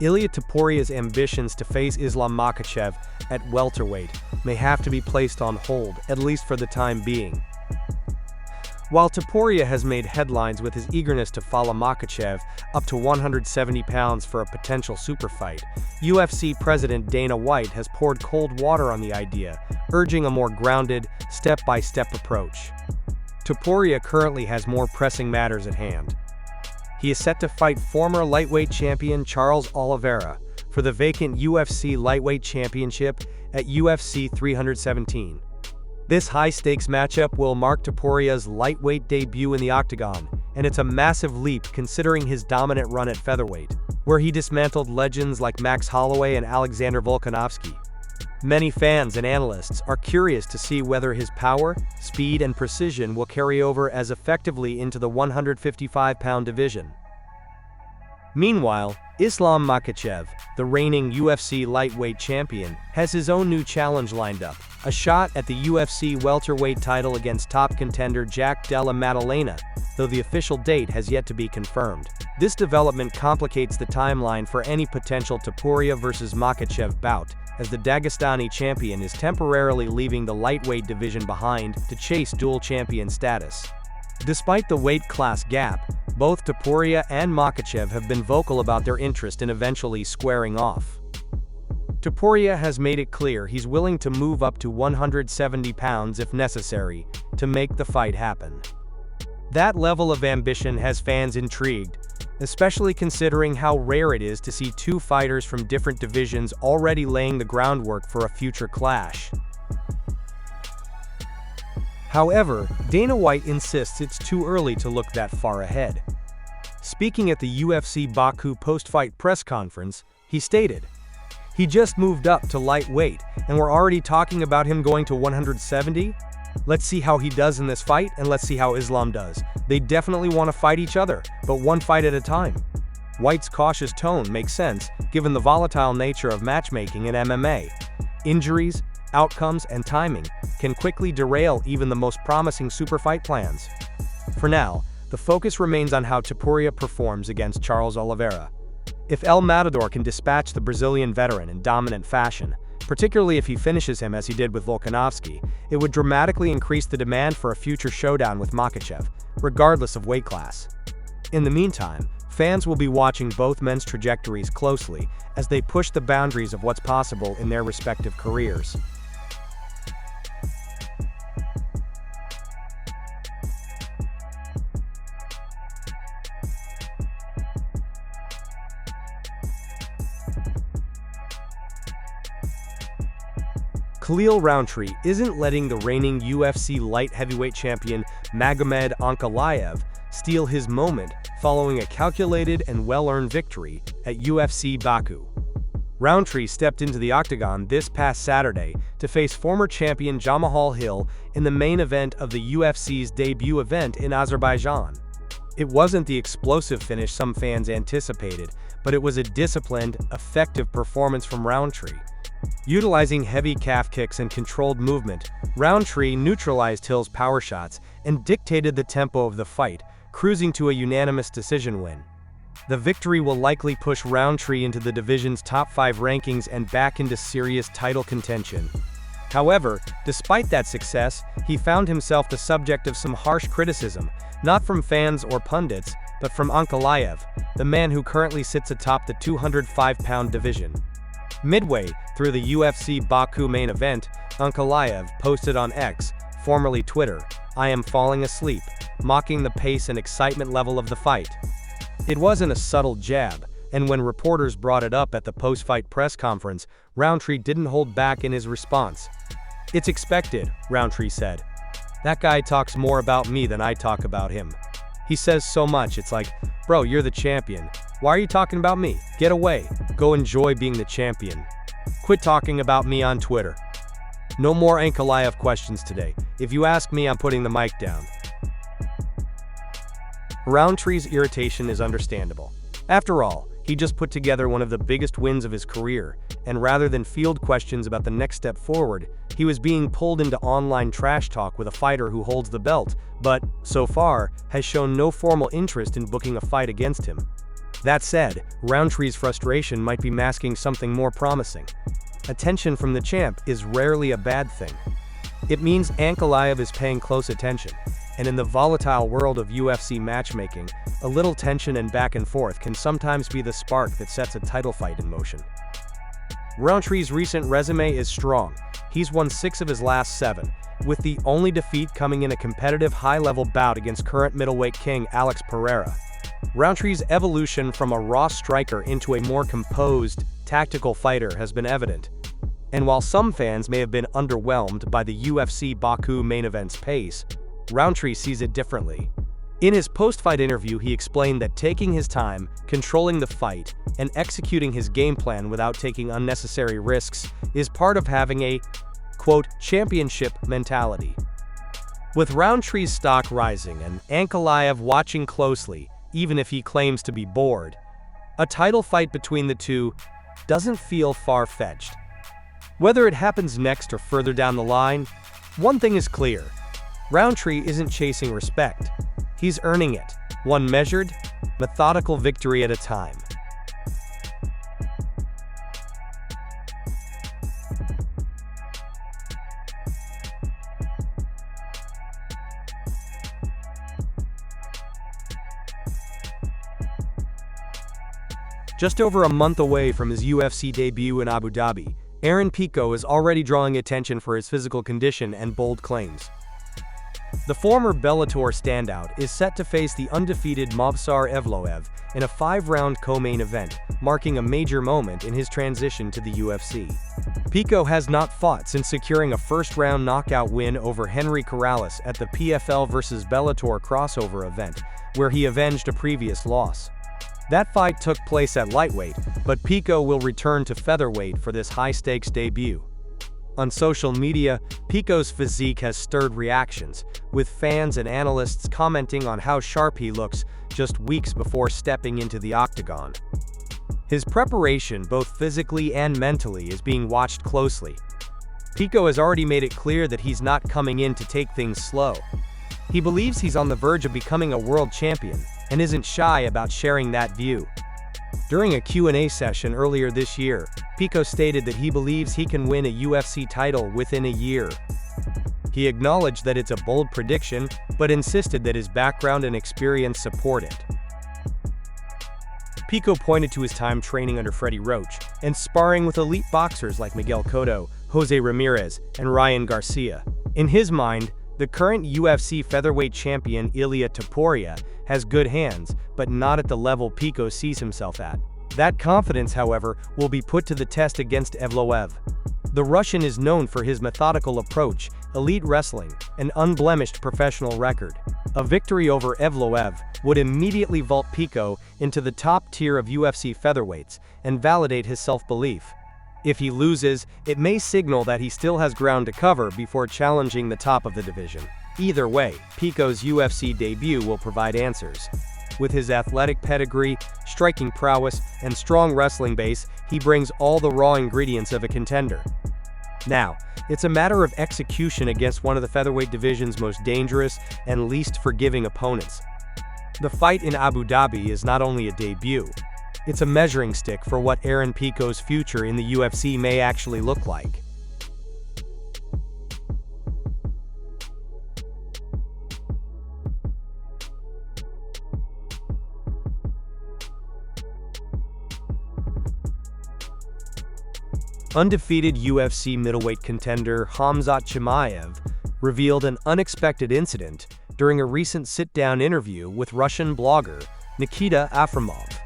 Ilia Topuria's ambitions to face Islam Makhachev at welterweight may have to be placed on hold, at least for the time being. While Taporia has made headlines with his eagerness to follow Makachev up to 170 pounds for a potential super fight, UFC President Dana White has poured cold water on the idea, urging a more grounded, step-by-step approach. Taporia currently has more pressing matters at hand. He is set to fight former lightweight champion Charles Oliveira for the vacant UFC lightweight championship at UFC 317. This high-stakes matchup will mark Taporia's lightweight debut in the octagon, and it's a massive leap considering his dominant run at featherweight, where he dismantled legends like Max Holloway and Alexander Volkanovski. Many fans and analysts are curious to see whether his power, speed, and precision will carry over as effectively into the 155-pound division. Meanwhile, Islam Makhachev, the reigning UFC lightweight champion, has his own new challenge lined up, a shot at the UFC welterweight title against top contender Jack Della Maddalena, though the official date has yet to be confirmed. This development complicates the timeline for any potential Taporia vs Makhachev bout, as the Dagestani champion is temporarily leaving the lightweight division behind to chase dual champion status. Despite the weight class gap, both Taporia and Makachev have been vocal about their interest in eventually squaring off. Taporia has made it clear he's willing to move up to 170 pounds if necessary to make the fight happen. That level of ambition has fans intrigued, especially considering how rare it is to see two fighters from different divisions already laying the groundwork for a future clash. However, Dana White insists it's too early to look that far ahead. Speaking at the UFC Baku post-fight press conference, he stated, "He just moved up to lightweight, and we're already talking about him going to 170? Let's see how he does in this fight, and let's see how Islam does. They definitely want to fight each other, but one fight at a time." White's cautious tone makes sense, given the volatile nature of matchmaking in MMA. Injuries, outcomes, and timing can quickly derail even the most promising super fight plans. For now, the focus remains on how Taporia performs against Charles Oliveira. If El Matador can dispatch the Brazilian veteran in dominant fashion, particularly if he finishes him as he did with Volkanovski, it would dramatically increase the demand for a future showdown with Makachev, regardless of weight class. In the meantime, fans will be watching both men's trajectories closely as they push the boundaries of what's possible in their respective careers. Khalil Rountree isn't letting the reigning UFC light heavyweight champion Magomed Ankalaev steal his moment following a calculated and well-earned victory at UFC Baku. Roundtree stepped into the octagon this past Saturday to face former champion Jamahal Hill in the main event of the UFC's debut event in Azerbaijan. It wasn't the explosive finish some fans anticipated, but it was a disciplined, effective performance from Roundtree. Utilizing heavy calf kicks and controlled movement, Roundtree neutralized Hill's power shots and dictated the tempo of the fight, cruising to a unanimous decision win. The victory will likely push Roundtree into the division's top 5 rankings and back into serious title contention. However, despite that success, he found himself the subject of some harsh criticism, not from fans or pundits, but from Ankalaev, the man who currently sits atop the 205-pound division. Midway through the UFC Baku main event, Ankalaev posted on X, formerly Twitter, "I am falling asleep," mocking the pace and excitement level of the fight. It wasn't a subtle jab, and when reporters brought it up at the post-fight press conference, Roundtree didn't hold back in his response. "It's expected," Roundtree said. "That guy talks more about me than I talk about him. He says so much, it's like, bro, you're the champion. Why are you talking about me? Get away. Go enjoy being the champion. Quit talking about me on Twitter." No more Ankalaev questions today. If you ask me, I'm putting the mic down. Roundtree's irritation is understandable. After all, he just put together one of the biggest wins of his career, and rather than field questions about the next step forward, he was being pulled into online trash talk with a fighter who holds the belt, but, so far, has shown no formal interest in booking a fight against him. That said, Rountree's frustration might be masking something more promising. Attention from the champ is rarely a bad thing. It means Ankalaev is paying close attention, and in the volatile world of UFC matchmaking, a little tension and back and forth can sometimes be the spark that sets a title fight in motion. Rountree's recent resume is strong. He's won 6 of his last 7, with the only defeat coming in a competitive high-level bout against current middleweight king Alex Pereira. Rountree's evolution from a raw striker into a more composed, tactical fighter has been evident. And while some fans may have been underwhelmed by the UFC Baku main event's pace, Roundtree sees it differently. In his post-fight interview, he explained that taking his time, controlling the fight, and executing his game plan without taking unnecessary risks is part of having a, quote, championship mentality. With Rountree's stock rising and Ankalaev watching closely, even if he claims to be bored, a title fight between the two doesn't feel far-fetched. Whether it happens next or further down the line, one thing is clear. Roundtree isn't chasing respect. He's earning it, one measured, methodical victory at a time. Just over a month away from his UFC debut in Abu Dhabi, Pico is already drawing attention for his physical condition and bold claims. The former Bellator standout is set to face the undefeated Movsar Evlov in a 5-round co-main event, marking a major moment in his transition to the UFC. Pico has not fought since securing a first-round knockout win over Henry Corrales at the PFL vs Bellator crossover event, where he avenged a previous loss. That fight took place at lightweight, but Pico will return to featherweight for this high-stakes debut. On social media, Pico's physique has stirred reactions, with fans and analysts commenting on how sharp he looks just weeks before stepping into the octagon. His preparation, both physically and mentally, is being watched closely. Pico has already made it clear that he's not coming in to take things slow. He believes he's on the verge of becoming a world champion, and isn't shy about sharing that view. During a Q&A session earlier this year, Pico stated that he believes he can win a UFC title within a year. He acknowledged that it's a bold prediction, but insisted that his background and experience support it. Pico pointed to his time training under Freddie Roach and sparring with elite boxers like Miguel Cotto, Jose Ramirez, and Ryan Garcia. In his mind, the current UFC featherweight champion Ilia Topuria has good hands, but not at the level Pico sees himself at. That confidence, however, will be put to the test against Evlov. The Russian is known for his methodical approach, elite wrestling, and unblemished professional record. A victory over Evlov would immediately vault Pico into the top tier of UFC featherweights and validate his self-belief. If he loses, it may signal that he still has ground to cover before challenging the top of the division. Either way, Pico's UFC debut will provide answers. With his athletic pedigree, striking prowess, and strong wrestling base, he brings all the raw ingredients of a contender. Now, it's a matter of execution against one of the featherweight division's most dangerous and least forgiving opponents. The fight in Abu Dhabi is not only a debut, it's a measuring stick for what Pico's future in the UFC may actually look like. Undefeated UFC middleweight contender Khamzat Chimaev revealed an unexpected incident during a recent sit-down interview with Russian blogger Nikita Efremov.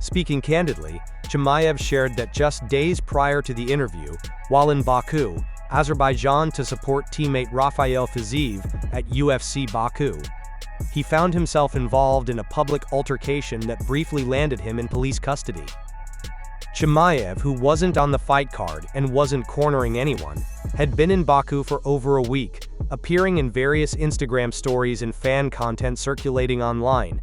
Speaking candidly, Chimaev shared that just days prior to the interview, while in Baku, Azerbaijan to support teammate Rafael Fiziev at UFC Baku, he found himself involved in a public altercation that briefly landed him in police custody. Chimaev, who wasn't on the fight card and wasn't cornering anyone, had been in Baku for over a week, appearing in various Instagram stories and fan content circulating online.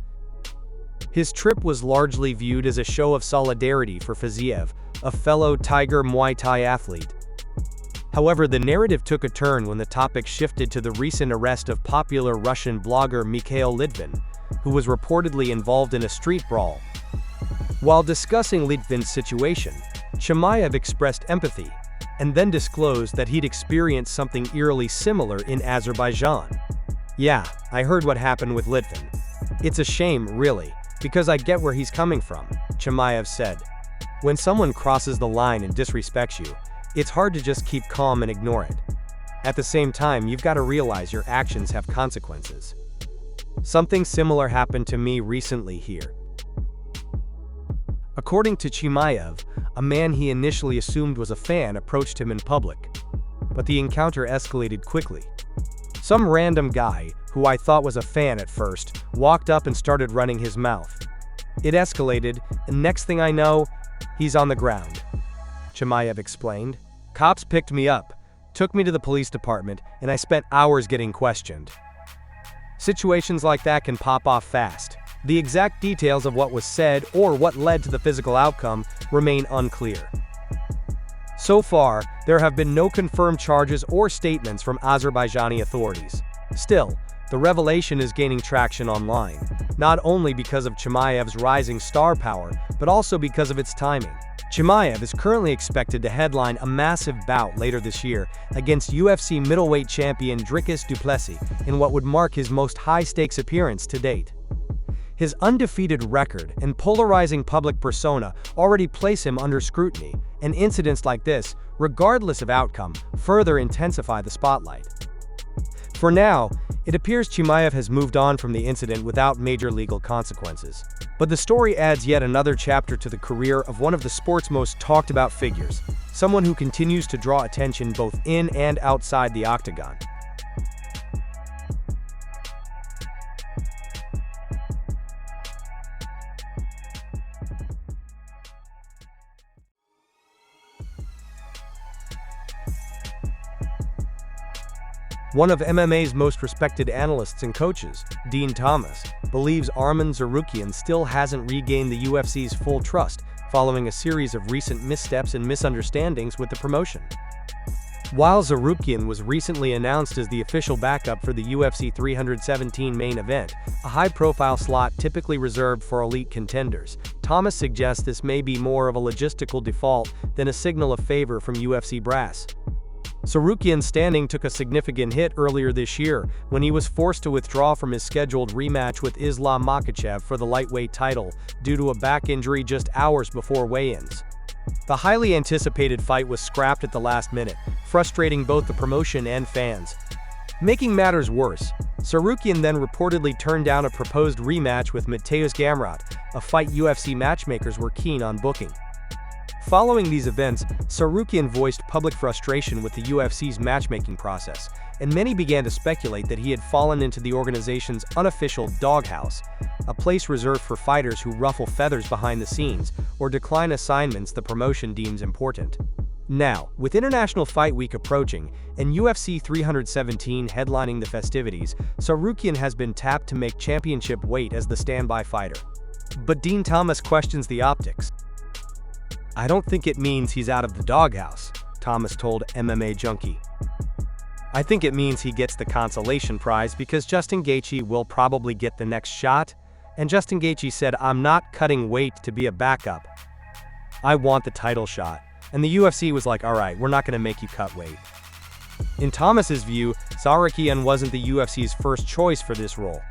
His trip was largely viewed as a show of solidarity for Fiziev, a fellow Tiger Muay Thai athlete. However, the narrative took a turn when the topic shifted to the recent arrest of popular Russian blogger Mikhail Litvin, who was reportedly involved in a street brawl. While discussing Litvin's situation, Chimaev expressed empathy, and then disclosed that he'd experienced something eerily similar in Azerbaijan. "Yeah, I heard what happened with Litvin. It's a shame, really, because I get where he's coming from," Chimaev said. "When someone crosses the line and disrespects you, it's hard to just keep calm and ignore it. At the same time, you've got to realize your actions have consequences. Something similar happened to me recently here." According to Chimaev, a man he initially assumed was a fan approached him in public. But the encounter escalated quickly. "Some random guy, who I thought was a fan at first, walked up and started running his mouth. It escalated, and next thing I know, he's on the ground," Chimaev explained. "Cops picked me up, took me to the police department, and I spent hours getting questioned." Situations like that can pop off fast. The exact details of what was said or what led to the physical outcome remain unclear. So far, there have been no confirmed charges or statements from Azerbaijani authorities. Still, the revelation is gaining traction online, not only because of Chimaev's rising star power, but also because of its timing. Chimaev is currently expected to headline a massive bout later this year against UFC middleweight champion Dricus du Plessis in what would mark his most high-stakes appearance to date. His undefeated record and polarizing public persona already place him under scrutiny, and incidents like this, regardless of outcome, further intensify the spotlight. For now, it appears Chimaev has moved on from the incident without major legal consequences. But the story adds yet another chapter to the career of one of the sport's most talked about figures, someone who continues to draw attention both in and outside the octagon. One of MMA's most respected analysts and coaches, Dean Thomas, believes Arman Tsarukyan still hasn't regained the UFC's full trust following a series of recent missteps and misunderstandings with the promotion. While Tsarukyan was recently announced as the official backup for the UFC 317 main event, a high-profile slot typically reserved for elite contenders, Thomas suggests this may be more of a logistical default than a signal of favor from UFC brass. Tsarukyan's standing took a significant hit earlier this year when he was forced to withdraw from his scheduled rematch with Islam Makhachev for the lightweight title due to a back injury just hours before weigh-ins. The highly anticipated fight was scrapped at the last minute, frustrating both the promotion and fans. Making matters worse, Tsarukyan then reportedly turned down a proposed rematch with Mateusz Gamrot, a fight UFC matchmakers were keen on booking. Following these events, Tsarukyan voiced public frustration with the UFC's matchmaking process, and many began to speculate that he had fallen into the organization's unofficial doghouse, a place reserved for fighters who ruffle feathers behind the scenes or decline assignments the promotion deems important. Now, with International Fight Week approaching and UFC 317 headlining the festivities, Tsarukyan has been tapped to make championship weight as the standby fighter. But Dean Thomas questions the optics. "I don't think it means he's out of the doghouse," Thomas told MMA Junkie. "I think it means he gets the consolation prize because Justin Gaethje will probably get the next shot, and Justin Gaethje said, 'I'm not cutting weight to be a backup. I want the title shot.' And the UFC was like, 'All right, we're not going to make you cut weight.'" In Thomas's view, Tsarukyan wasn't the UFC's first choice for this role.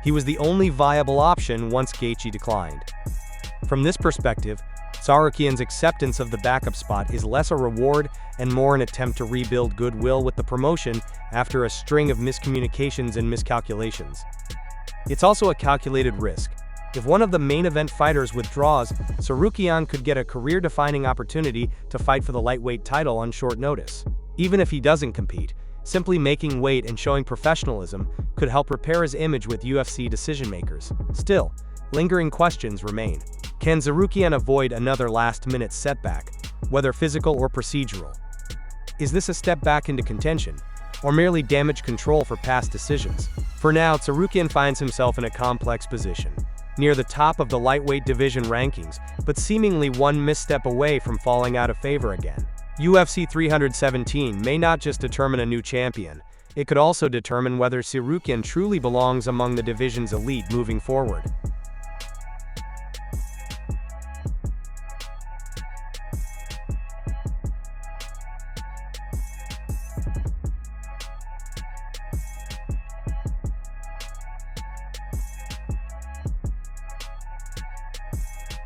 He was the only viable option once Gaethje declined. From this perspective, Tsarukyan's acceptance of the backup spot is less a reward and more an attempt to rebuild goodwill with the promotion after a string of miscommunications and miscalculations. It's also a calculated risk. If one of the main event fighters withdraws, Tsarukyan could get a career-defining opportunity to fight for the lightweight title on short notice. Even if he doesn't compete, simply making weight and showing professionalism could help repair his image with UFC decision-makers. Still, lingering questions remain. Can Tsarukyan avoid another last-minute setback, whether physical or procedural? Is this a step back into contention, or merely damage control for past decisions? For now, Tsarukyan finds himself in a complex position, near the top of the lightweight division rankings, but seemingly one misstep away from falling out of favor again. UFC 317 may not just determine a new champion, it could also determine whether Tsarukyan truly belongs among the division's elite moving forward.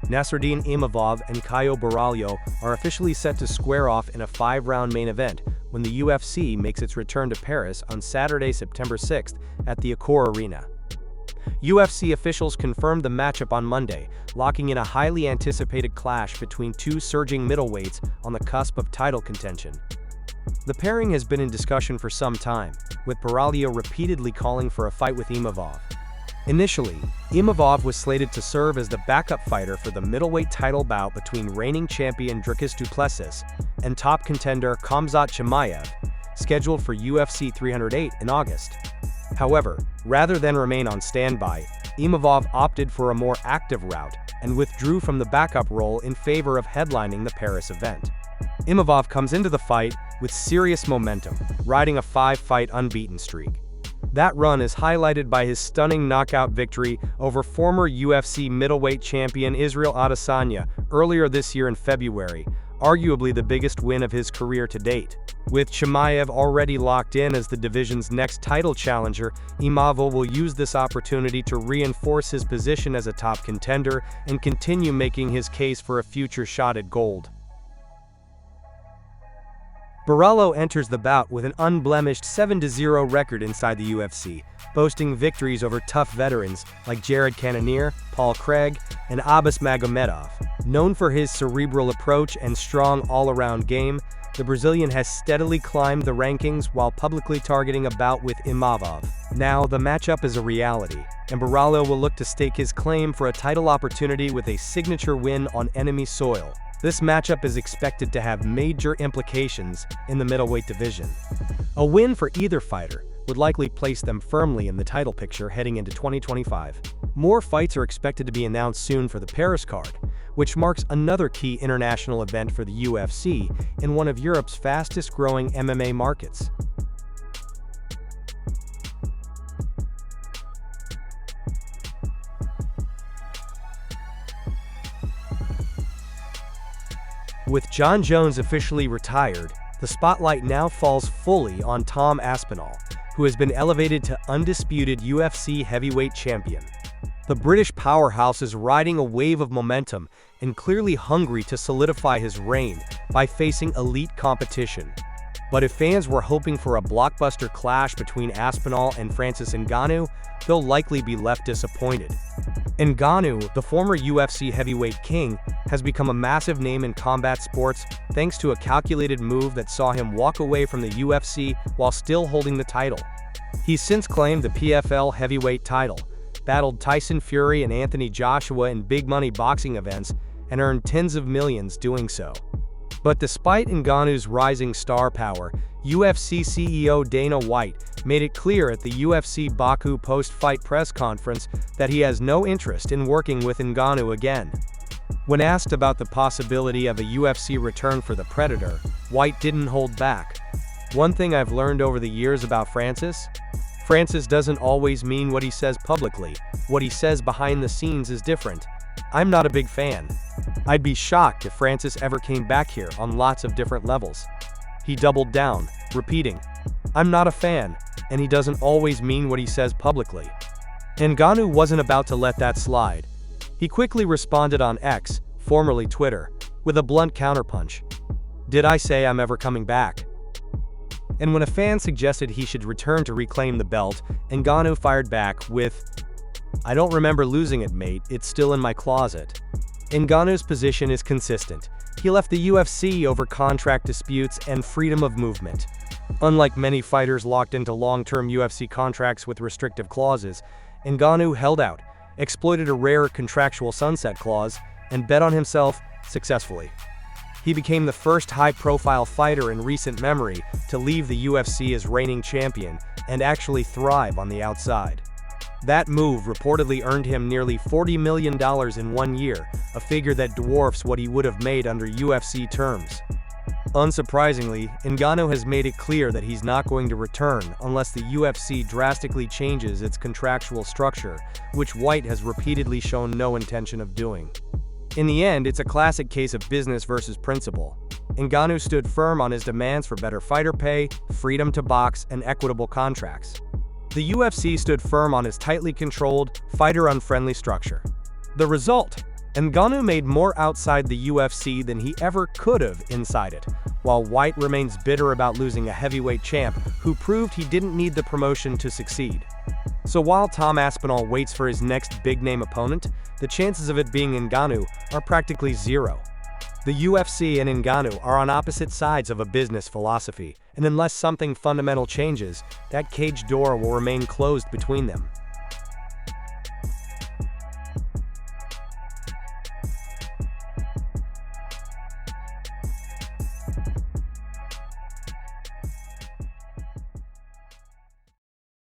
Nassourdine Imavov and Caio Borralho are officially set to square off in a 5-round main event when the UFC makes its return to Paris on Saturday, September 6th at the Accor Arena. UFC officials confirmed the matchup on Monday, locking in a highly anticipated clash between two surging middleweights on the cusp of title contention. The pairing has been in discussion for some time, with Baralio repeatedly calling for a fight with Imavov. Initially, Imavov was slated to serve as the backup fighter for the middleweight title bout between reigning champion Dricus du Plessis and top contender Khamzat Chimaev, scheduled for UFC 308 in August. However, rather than remain on standby, Imavov opted for a more active route and withdrew from the backup role in favor of headlining the Paris event. Imavov comes into the fight with serious momentum, riding a 5-fight unbeaten streak. That run is highlighted by his stunning knockout victory over former UFC middleweight champion Israel Adesanya earlier this year in February, arguably the biggest win of his career to date. With Chimaev already locked in as the division's next title challenger, Imavov will use this opportunity to reinforce his position as a top contender and continue making his case for a future shot at gold. Baralio enters the bout with an unblemished 7-0 record inside the UFC, boasting victories over tough veterans like Jared Cannonier, Paul Craig, and Abbas Magomedov. Known for his cerebral approach and strong all-around game, the Brazilian has steadily climbed the rankings while publicly targeting a bout with Imavov. Now, the matchup is a reality, and Baralio will look to stake his claim for a title opportunity with a signature win on enemy soil. This matchup is expected to have major implications in the middleweight division. A win for either fighter would likely place them firmly in the title picture heading into 2025. More fights are expected to be announced soon for the Paris card, which marks another key international event for the UFC in one of Europe's fastest-growing MMA markets. With Jon Jones officially retired, the spotlight now falls fully on Tom Aspinall, who has been elevated to undisputed UFC heavyweight champion. The British powerhouse is riding a wave of momentum and clearly hungry to solidify his reign by facing elite competition. But if fans were hoping for a blockbuster clash between Aspinall and Francis Ngannou, they'll likely be left disappointed. Enanu, the former UFC heavyweight king, has become a massive name in combat sports thanks to a calculated move that saw him walk away from the UFC while still holding the title. He's since claimed the PFL heavyweight title, battled Tyson Fury and Anthony Joshua in big-money boxing events, and earned tens of millions doing so. But despite Ngannou's rising star power, UFC CEO Dana White made it clear at the UFC Baku post-fight press conference that he has no interest in working with Ngannou again. When asked about the possibility of a UFC return for the Predator, White didn't hold back. "One thing I've learned over the years about Francis doesn't always mean what he says publicly. What he says behind the scenes is different. I'm not a big fan. I'd be shocked if Francis ever came back here on lots of different levels." He doubled down, repeating, "I'm not a fan, and he doesn't always mean what he says publicly." Ngannou wasn't about to let that slide. He quickly responded on X, formerly Twitter, with a blunt counterpunch. "Did I say I'm ever coming back?" And when a fan suggested he should return to reclaim the belt, Ngannou fired back with, "I don't remember losing it, mate, it's still in my closet." Ngannou's position is consistent. He left the UFC over contract disputes and freedom of movement. Unlike many fighters locked into long-term UFC contracts with restrictive clauses, Ngannou held out, exploited a rare contractual sunset clause, and bet on himself successfully. He became the first high-profile fighter in recent memory to leave the UFC as reigning champion and actually thrive on the outside. That move reportedly earned him nearly $40 million in 1 year, a figure that dwarfs what he would have made under UFC terms. Unsurprisingly, Ngannou has made it clear that he's not going to return unless the UFC drastically changes its contractual structure, which White has repeatedly shown no intention of doing. In the end, it's a classic case of business versus principle. Ngannou stood firm on his demands for better fighter pay, freedom to box, and equitable contracts. The UFC stood firm on its tightly controlled, fighter-unfriendly structure. The result? Ngannou made more outside the UFC than he ever could have inside it, while White remains bitter about losing a heavyweight champ who proved he didn't need the promotion to succeed. So while Tom Aspinall waits for his next big-name opponent, the chances of it being Ngannou are practically zero. The UFC and Ngannou are on opposite sides of a business philosophy, and unless something fundamental changes, that cage door will remain closed between them.